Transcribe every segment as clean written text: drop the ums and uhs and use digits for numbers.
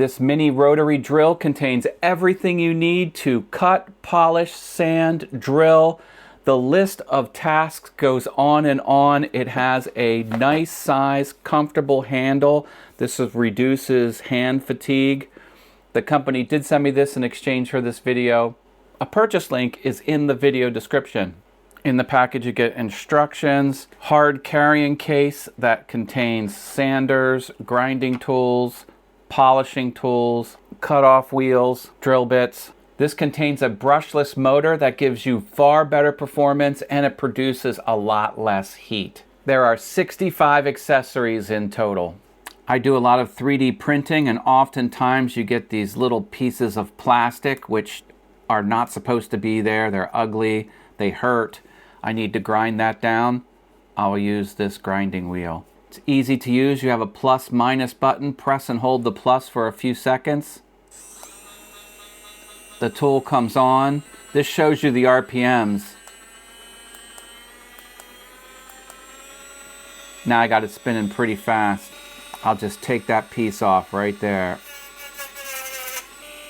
This mini rotary drill contains everything you need to cut, polish, sand, drill. The list of tasks goes on and on. It has a nice size, comfortable handle. This reduces hand fatigue. The company did send me this in exchange for this video. A purchase link is in the video description. In the package you get instructions, hard carrying case that contains sanders, grinding tools, polishing tools, cut-off wheels, drill bits. This contains a brushless motor that gives you far better performance, and it produces a lot less heat. There are 65 accessories in total. I do a lot of 3D printing, and oftentimes you get these little pieces of plastic which are not supposed to be there. They're ugly, they hurt. I need to grind that down. I'll use this grinding wheel. It's easy to use. You have a plus minus button. Press and hold the plus for a few seconds. The tool comes on. This shows you the RPMs. Now I got it spinning pretty fast. I'll just take that piece off right there.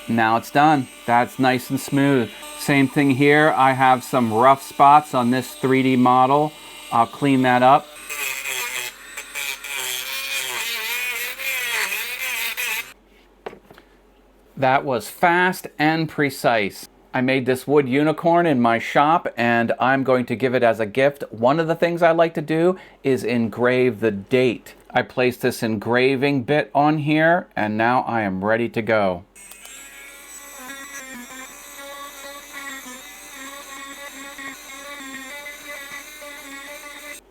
Now it's done. That's nice and smooth. Same thing here. I have some rough spots on this 3D model. I'll clean that up. That was fast and precise. I made this wood unicorn in my shop, and I'm going to give it as a gift. One of the things I like to do is engrave the date. I placed this engraving bit on here, and now I am ready to go.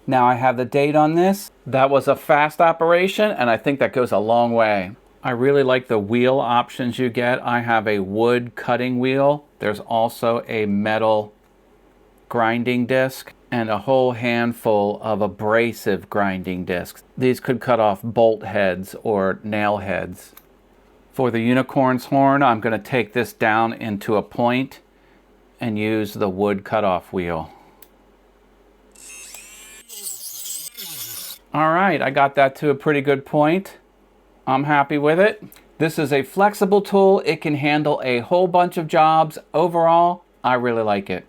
Now I have the date on this. That was a fast operation, and I think that goes a long way. I really like the wheel options you get. I have a wood cutting wheel. There's also a metal grinding disc and a whole handful of abrasive grinding discs. These could cut off bolt heads or nail heads. For the unicorn's horn, I'm going to take this down into a point and use the wood cutoff wheel. All right, I got that to a pretty good point. I'm happy with it. This is a flexible tool. It can handle a whole bunch of jobs. Overall, I really like it.